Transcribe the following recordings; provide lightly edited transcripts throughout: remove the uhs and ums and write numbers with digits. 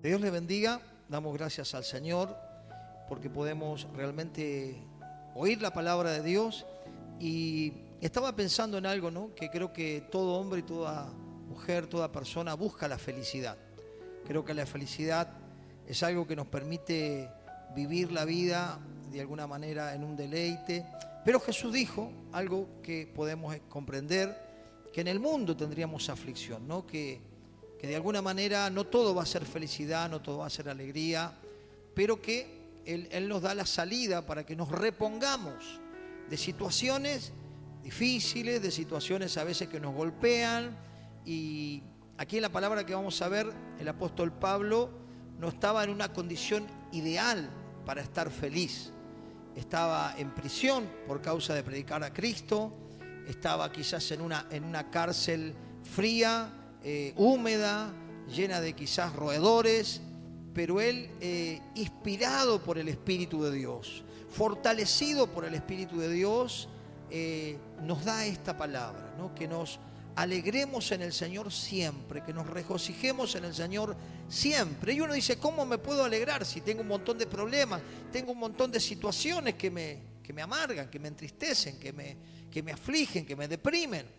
Que Dios les bendiga. Damos gracias al Señor porque podemos realmente oír la palabra de Dios. Y estaba pensando en algo, ¿no? Que creo que todo hombre y toda mujer, toda persona busca la felicidad. Creo que la felicidad es algo que nos permite vivir la vida de alguna manera en un deleite. Pero Jesús dijo algo que podemos comprender, que en el mundo tendríamos aflicción, ¿no? Que de alguna manera no todo va a ser felicidad, no todo va a ser alegría, pero que Él nos da la salida para que nos repongamos de situaciones difíciles, de situaciones a veces que nos golpean. Y aquí en la palabra que vamos a ver, el apóstol Pablo no estaba en una condición ideal para estar feliz. Estaba en prisión por causa de predicar a Cristo, estaba quizás en una cárcel fría, húmeda, llena de quizás roedores, pero él, inspirado por el Espíritu de Dios, fortalecido por el Espíritu de Dios, nos da esta palabra, ¿no? Que nos alegremos en el Señor siempre, que nos regocijemos en el Señor siempre. Y uno dice, ¿cómo me puedo alegrar si tengo un montón de problemas, tengo un montón de situaciones que me amargan, que me entristecen, que me afligen, que me deprimen?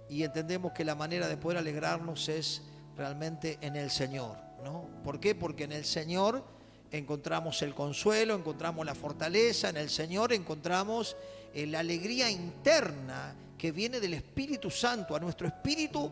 Y entendemos que la manera de poder alegrarnos es realmente en el Señor, ¿no? ¿Por qué? Porque en el Señor encontramos el consuelo, encontramos la fortaleza, en el Señor encontramos la alegría interna que viene del Espíritu Santo a nuestro espíritu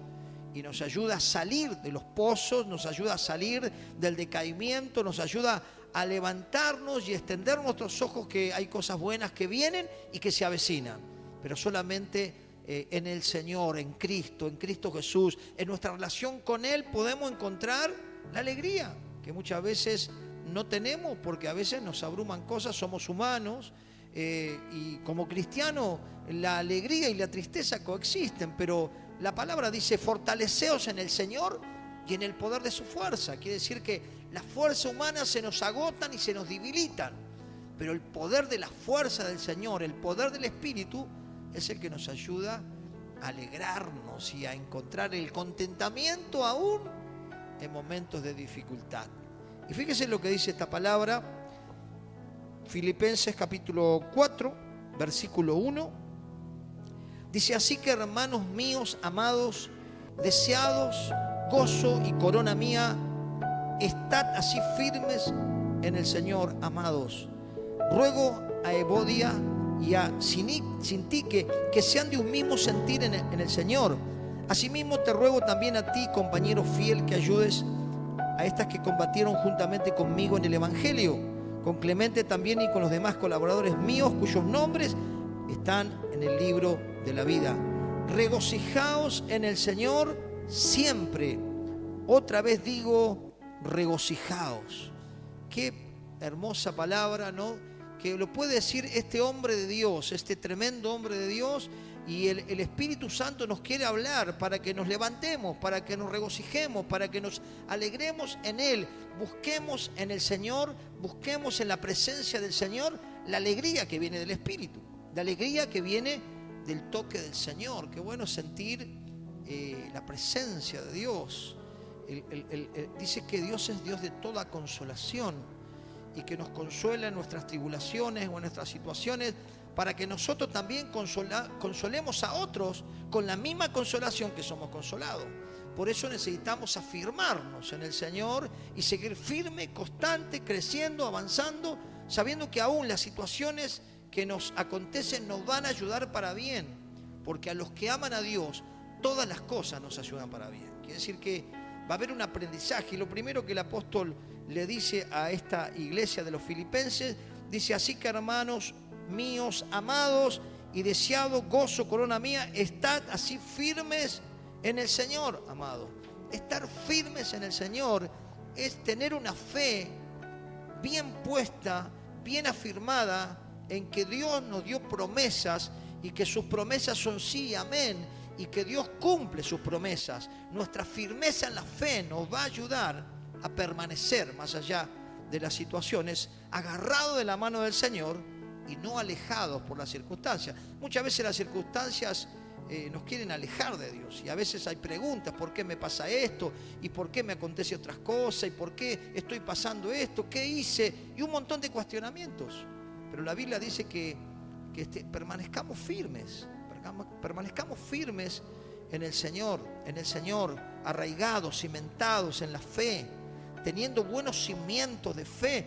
y nos ayuda a salir de los pozos, nos ayuda a salir del decaimiento, nos ayuda a levantarnos y extender nuestros ojos, que hay cosas buenas que vienen y que se avecinan, pero solamente en el Señor, en Cristo Jesús, en nuestra relación con Él podemos encontrar la alegría que muchas veces no tenemos, porque a veces nos abruman cosas, somos humanos, y como cristiano la alegría y la tristeza coexisten, pero la palabra dice fortaleceos en el Señor y en el poder de su fuerza. Quiere decir que las fuerzas humanas se nos agotan y se nos debilitan, pero el poder de la fuerza del Señor, el poder del Espíritu, es el que nos ayuda a alegrarnos y a encontrar el contentamiento aún en momentos de dificultad. Y fíjese lo que dice esta palabra, Filipenses capítulo 4, versículo 1. Dice, así que hermanos míos, amados, deseados, gozo y corona mía, estad así firmes en el Señor, amados. Ruego a Evodia y a Sintique que sean de un mismo sentir en el Señor. Asimismo te ruego también a ti, compañero fiel, que ayudes a estas que combatieron juntamente conmigo en el Evangelio, con Clemente también y con los demás colaboradores míos, cuyos nombres están en el libro de la vida. Regocijaos en el Señor siempre. Otra vez digo, regocijaos. Qué hermosa palabra, ¿no? Que lo puede decir este hombre de Dios, este tremendo hombre de Dios, y el Espíritu Santo nos quiere hablar para que nos levantemos, para que nos regocijemos, para que nos alegremos en Él. Busquemos en el Señor, busquemos en la presencia del Señor la alegría que viene del Espíritu, la alegría que viene del toque del Señor. Qué bueno sentir la presencia de Dios. Dice que Dios es Dios de toda consolación y que nos consuela en nuestras tribulaciones o en nuestras situaciones, para que nosotros también consolemos a otros con la misma consolación que somos consolados. Por eso necesitamos afirmarnos en el Señor y seguir firme, constante, creciendo, avanzando, sabiendo que aún las situaciones que nos acontecen nos van a ayudar para bien, porque a los que aman a Dios todas las cosas nos ayudan para bien. Quiere decir que va a haber un aprendizaje, y lo primero que el apóstol le dice a esta iglesia de los filipenses, dice, así que hermanos míos, amados y deseados, gozo, corona mía, estad así firmes en el Señor, amado. Estar firmes en el Señor es tener una fe bien puesta, bien afirmada en que Dios nos dio promesas y que sus promesas son sí y amén, y que Dios cumple sus promesas. Nuestra firmeza en la fe nos va a ayudar a permanecer más allá de las situaciones, agarrado de la mano del Señor y no alejados por las circunstancias. Muchas veces las circunstancias nos quieren alejar de Dios. Y a veces hay preguntas: ¿por qué me pasa esto? ¿Y por qué me acontece otras cosas? ¿Y por qué estoy pasando esto? ¿Qué hice? Y un montón de cuestionamientos. Pero la Biblia dice que permanezcamos firmes en el Señor, arraigados, cimentados en la fe, teniendo buenos cimientos de fe,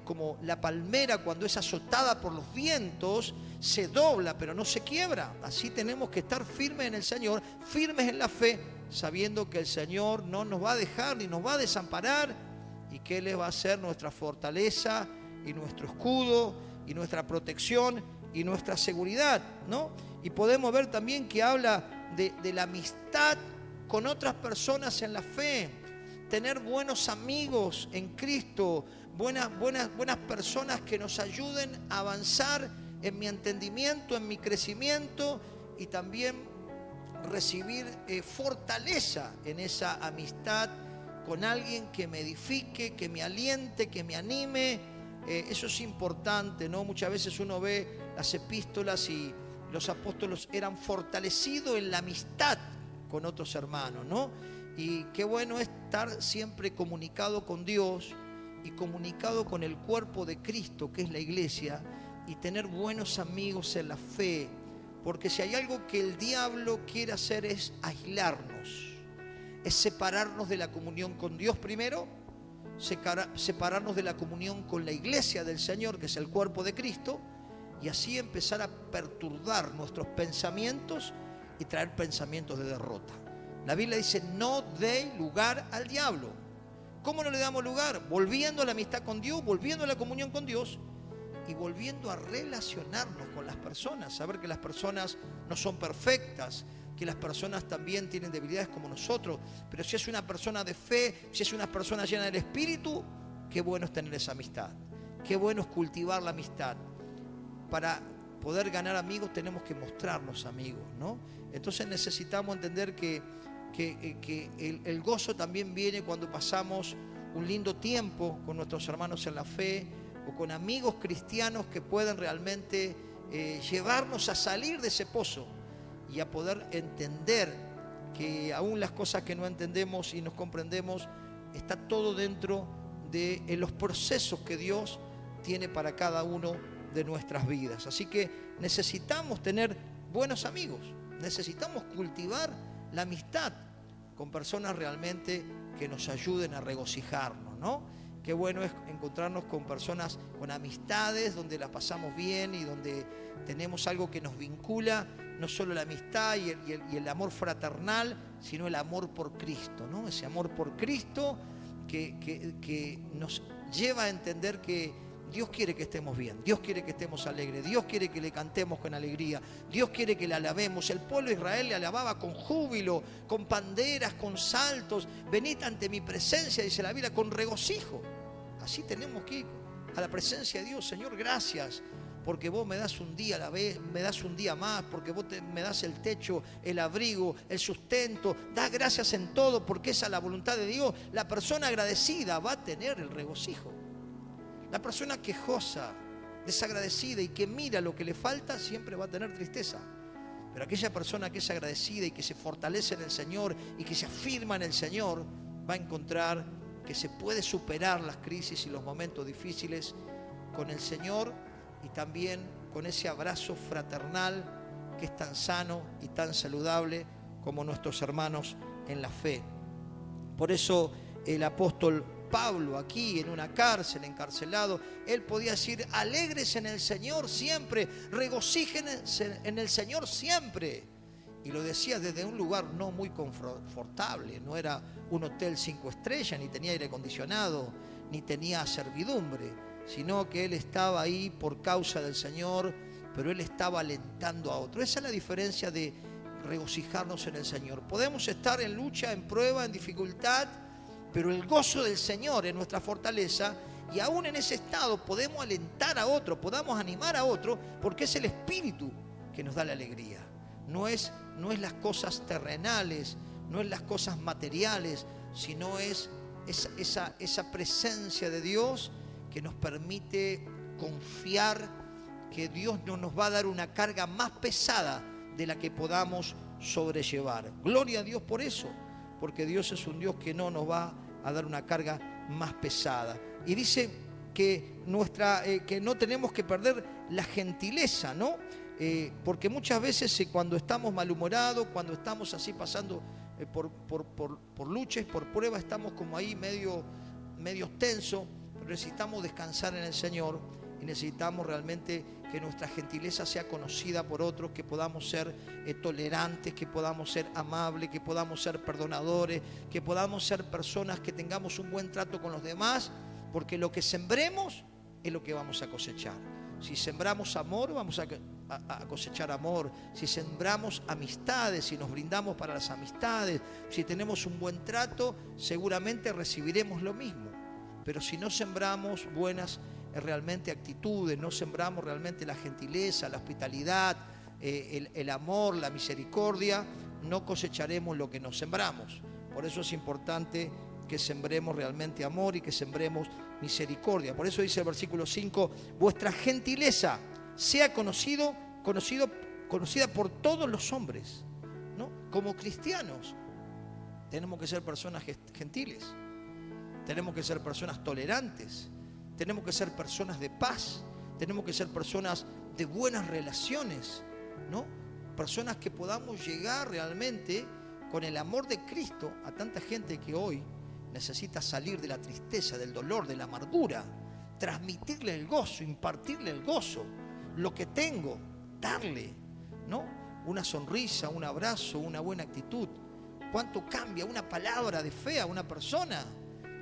como la palmera cuando es azotada por los vientos, se dobla pero no se quiebra. Así tenemos que estar firmes en el Señor, firmes en la fe, sabiendo que el Señor no nos va a dejar ni nos va a desamparar, y que Él va a ser nuestra fortaleza y nuestro escudo y nuestra protección y nuestra seguridad, ¿no? Y podemos ver también que habla de la amistad con otras personas en la fe, tener buenos amigos en Cristo, buenas personas que nos ayuden a avanzar en mi entendimiento, en mi crecimiento, y también recibir fortaleza en esa amistad con alguien que me edifique, que me aliente, que me anime. Eso es importante, ¿no? Muchas veces uno ve las epístolas y los apóstoles eran fortalecidos en la amistad con otros hermanos, ¿no? Y qué bueno es estar siempre comunicado con Dios y comunicado con el cuerpo de Cristo, que es la iglesia, y tener buenos amigos en la fe, porque si hay algo que el diablo quiere hacer es aislarnos, es separarnos de la comunión con Dios primero, separarnos de la comunión con la iglesia del Señor, que es el cuerpo de Cristo, y así empezar a perturbar nuestros pensamientos y traer pensamientos de derrota. La Biblia dice: no dé lugar al diablo. ¿Cómo no le damos lugar? Volviendo a la amistad con Dios, volviendo a la comunión con Dios y volviendo a relacionarnos con las personas. Saber que las personas no son perfectas, que las personas también tienen debilidades como nosotros, pero si es una persona de fe, si es una persona llena del Espíritu, qué bueno es tener esa amistad, qué bueno es cultivar la amistad. Para poder ganar amigos tenemos que mostrarnos amigos, ¿no? Entonces necesitamos entender que el gozo también viene cuando pasamos un lindo tiempo con nuestros hermanos en la fe, o con amigos cristianos que pueden realmente llevarnos a salir de ese pozo y a poder entender que aún las cosas que no entendemos y nos comprendemos, está todo dentro de los procesos que Dios tiene para cada uno de nuestras vidas. Así que necesitamos tener buenos amigos, necesitamos cultivar la amistad con personas realmente que nos ayuden a regocijarnos, ¿no? Qué bueno es encontrarnos con personas, con amistades donde la pasamos bien y donde tenemos algo que nos vincula, no solo la amistad y el amor fraternal, sino el amor por Cristo, ¿no? Ese amor por Cristo que nos lleva a entender que Dios quiere que estemos bien, Dios quiere que estemos alegres, Dios quiere que le cantemos con alegría, Dios quiere que le alabemos. El pueblo de Israel le alababa con júbilo, con panderas, con saltos. Venid ante mi presencia, dice la Biblia, con regocijo. Así tenemos que ir a la presencia de Dios. Señor, gracias, porque vos me das un día a la vez, me das un día más, porque vos me das el techo, el abrigo, el sustento. Da gracias en todo, porque esa es la voluntad de Dios. La persona agradecida va a tener el regocijo. La persona quejosa, desagradecida y que mira lo que le falta, siempre va a tener tristeza. Pero aquella persona que es agradecida y que se fortalece en el Señor y que se afirma en el Señor, va a encontrar que se puede superar las crisis y los momentos difíciles con el Señor, y también con ese abrazo fraternal que es tan sano y tan saludable como nuestros hermanos en la fe. Por eso el apóstol Pablo, aquí en una cárcel, encarcelado, él podía decir: alegres en el Señor siempre, regocíjense en el Señor siempre. Y lo decía desde un lugar no muy confortable, no era un hotel 5 estrellas, ni tenía aire acondicionado, ni tenía servidumbre, sino que él estaba ahí por causa del Señor, pero él estaba alentando a otro. Esa es la diferencia de regocijarnos en el Señor. Podemos estar en lucha, en prueba, en dificultad, pero el gozo del Señor es nuestra fortaleza, y aún en ese estado podemos alentar a otro, podamos animar a otro, porque es el Espíritu que nos da la alegría. No es las cosas terrenales, no es las cosas materiales, sino es esa presencia de Dios que nos permite confiar que Dios no nos va a dar una carga más pesada de la que podamos sobrellevar. Gloria a Dios por eso, porque Dios es un Dios que no nos va a dar una carga más pesada. Y dice que no tenemos que perder la gentileza, ¿no? Porque muchas veces cuando estamos malhumorados, cuando estamos así pasando por luchas, por pruebas, estamos como ahí medio tensos, pero necesitamos descansar en el Señor y necesitamos realmente que nuestra gentileza sea conocida por otros, que podamos ser tolerantes, que podamos ser amables, que podamos ser perdonadores, que podamos ser personas que tengamos un buen trato con los demás, porque lo que sembremos es lo que vamos a cosechar. Si sembramos amor, vamos a cosechar amor. Si sembramos amistades, si nos brindamos para las amistades, si tenemos un buen trato, seguramente recibiremos lo mismo. Pero si no sembramos buenas realmente actitudes, no sembramos realmente la gentileza, la hospitalidad, el amor, la misericordia, no cosecharemos lo que nos sembramos. Por eso es importante que sembremos realmente amor y que sembremos misericordia. Por eso dice el versículo 5, vuestra gentileza sea conocida por todos los hombres, ¿no? Como cristianos tenemos que ser personas gentiles, tenemos que ser personas tolerantes, tenemos que ser personas de paz, tenemos que ser personas de buenas relaciones, ¿no? Personas que podamos llegar realmente con el amor de Cristo a tanta gente que hoy necesita salir de la tristeza, del dolor, de la amargura, transmitirle el gozo, impartirle el gozo, lo que tengo, darle, ¿no? Una sonrisa, un abrazo, una buena actitud. ¿Cuánto cambia una palabra de fe a una persona?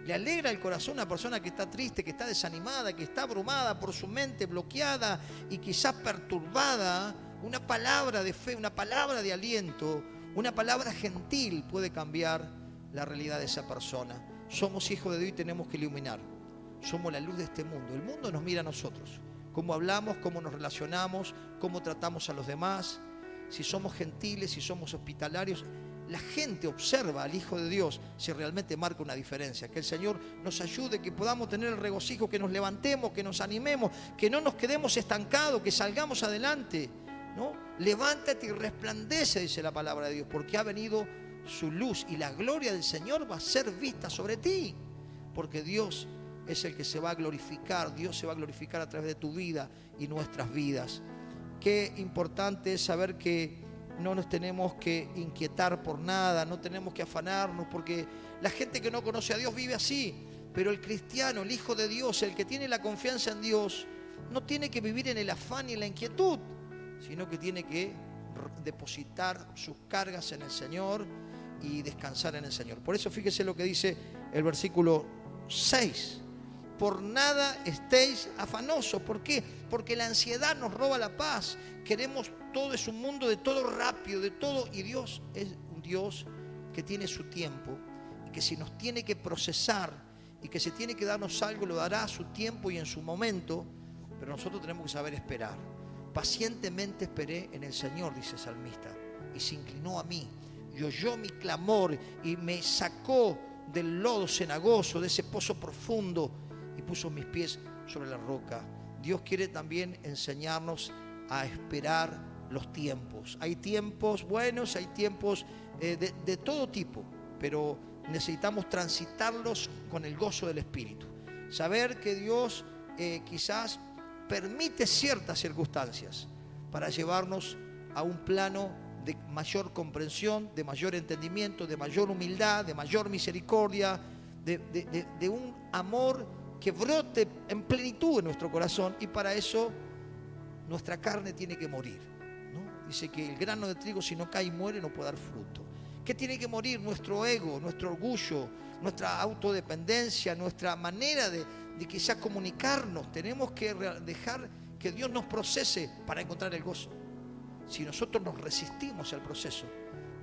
Le alegra el corazón a una persona que está triste, que está desanimada, que está abrumada por su mente bloqueada y quizás perturbada. Una palabra de fe, una palabra de aliento, una palabra gentil puede cambiar la realidad de esa persona. Somos hijos de Dios y tenemos que iluminar. Somos la luz de este mundo. El mundo nos mira a nosotros. Cómo hablamos, cómo nos relacionamos, cómo tratamos a los demás. Si somos gentiles, si somos hospitalarios, la gente observa al Hijo de Dios si realmente marca una diferencia. Que el Señor nos ayude, que podamos tener el regocijo, que nos levantemos, que nos animemos, que no nos quedemos estancados, que salgamos adelante, ¿no? Levántate y resplandece, dice la palabra de Dios, porque ha venido su luz y la gloria del Señor va a ser vista sobre ti, porque Dios es el que se va a glorificar. Dios se va a glorificar a través de tu vida y nuestras vidas. Qué importante es saber que no nos tenemos que inquietar por nada, no tenemos que afanarnos, porque la gente que no conoce a Dios vive así, pero el cristiano, el Hijo de Dios, el que tiene la confianza en Dios, no tiene que vivir en el afán y en la inquietud, sino que tiene que depositar sus cargas en el Señor y descansar en el Señor. Por eso fíjese lo que dice el versículo 6. Por nada estéis afanosos. ¿Por qué? Porque la ansiedad nos roba la paz. Queremos todo, es un mundo de todo rápido, de todo. Y Dios es un Dios que tiene su tiempo. Y que si nos tiene que procesar y que se tiene que darnos algo, lo dará a su tiempo y en su momento. Pero nosotros tenemos que saber esperar. Pacientemente esperé en el Señor, dice el salmista, y se inclinó a mí. Y oyó mi clamor y me sacó del lodo cenagoso, de ese pozo profundo, y puso mis pies sobre la roca. Dios quiere también enseñarnos a esperar los tiempos. Hay tiempos buenos, hay tiempos de todo tipo, pero necesitamos transitarlos con el gozo del Espíritu. Saber que Dios quizás permite ciertas circunstancias para llevarnos a un plano de mayor comprensión, de mayor entendimiento, de mayor humildad, de mayor misericordia, de un amor que brote en plenitud en nuestro corazón, y para eso nuestra carne tiene que morir, ¿no? Dice que el grano de trigo, si no cae y muere, no puede dar fruto. ¿Qué tiene que morir? Nuestro ego, nuestro orgullo, nuestra autodependencia, nuestra manera de quizás comunicarnos. Tenemos que dejar que Dios nos procese para encontrar el gozo. Si nosotros nos resistimos al proceso,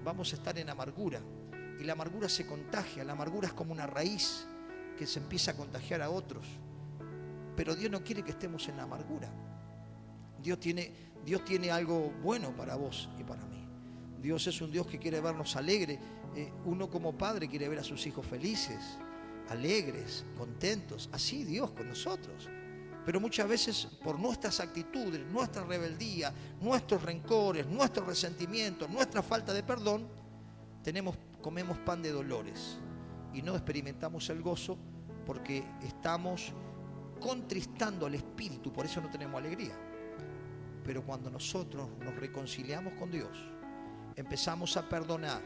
vamos a estar en amargura, y la amargura se contagia. La amargura es como una raíz que se empieza a contagiar a otros, pero Dios no quiere que estemos en la amargura. Dios tiene algo bueno para vos y para mí. Dios es un Dios que quiere vernos alegres. Uno como padre quiere ver a sus hijos felices, alegres, contentos. Así Dios con nosotros. Pero muchas veces por nuestras actitudes, nuestra rebeldía, nuestros rencores, nuestros resentimientos, nuestra falta de perdón, comemos pan de dolores y no experimentamos el gozo porque estamos contristando al Espíritu, por eso no tenemos alegría. Pero cuando nosotros nos reconciliamos con Dios, empezamos a perdonar,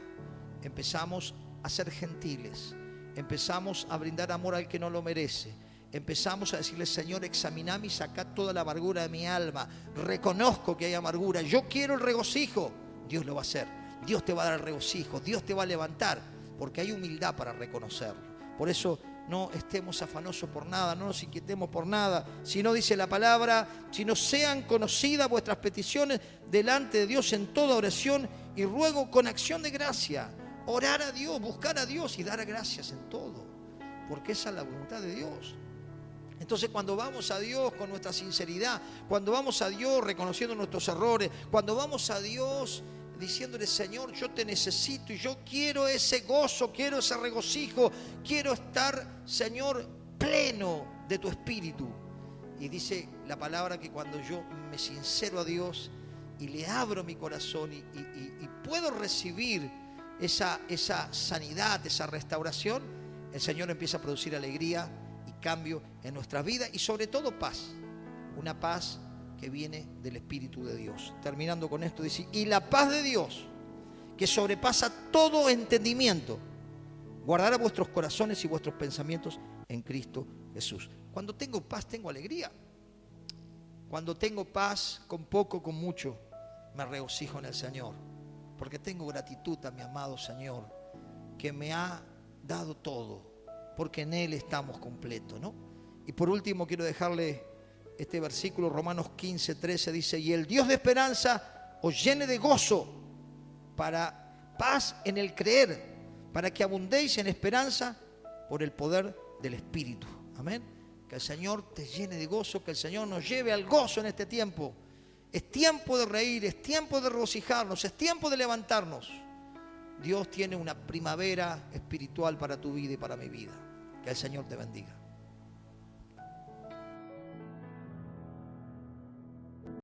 empezamos a ser gentiles, empezamos a brindar amor al que no lo merece, empezamos a decirle: Señor, examiname y sacá toda la amargura de mi alma, reconozco que hay amargura, yo quiero el regocijo. Dios lo va a hacer, Dios te va a dar el regocijo, Dios te va a levantar, porque hay humildad para reconocerlo. Por eso no estemos afanosos por nada, no nos inquietemos por nada, sino dice la palabra: sino sean conocidas vuestras peticiones delante de Dios en toda oración y ruego con acción de gracia. Orar a Dios, buscar a Dios y dar gracias en todo, porque esa es la voluntad de Dios. Entonces, cuando vamos a Dios con nuestra sinceridad, cuando vamos a Dios reconociendo nuestros errores, cuando vamos a Dios diciéndole: Señor, yo te necesito y yo quiero ese gozo, quiero ese regocijo, quiero estar, Señor, pleno de tu Espíritu. Y dice la palabra que cuando yo me sincero a Dios y le abro mi corazón y puedo recibir esa sanidad, esa restauración, el Señor empieza a producir alegría y cambio en nuestras vidas y sobre todo paz, una paz que viene del Espíritu de Dios. Terminando con esto, dice: y la paz de Dios, que sobrepasa todo entendimiento, guardará vuestros corazones y vuestros pensamientos en Cristo Jesús. Cuando tengo paz, tengo alegría. Cuando tengo paz, con poco, con mucho, me regocijo en el Señor, porque tengo gratitud a mi amado Señor, que me ha dado todo, porque en Él estamos completos, ¿no? Y por último quiero dejarle este versículo, Romanos 15:13, dice: y el Dios de esperanza os llene de gozo, para paz en el creer, para que abundéis en esperanza por el poder del Espíritu. Amén. Que el Señor te llene de gozo, que el Señor nos lleve al gozo en este tiempo. Es tiempo de reír, es tiempo de regocijarnos, es tiempo de levantarnos. Dios tiene una primavera espiritual para tu vida y para mi vida. Que el Señor te bendiga.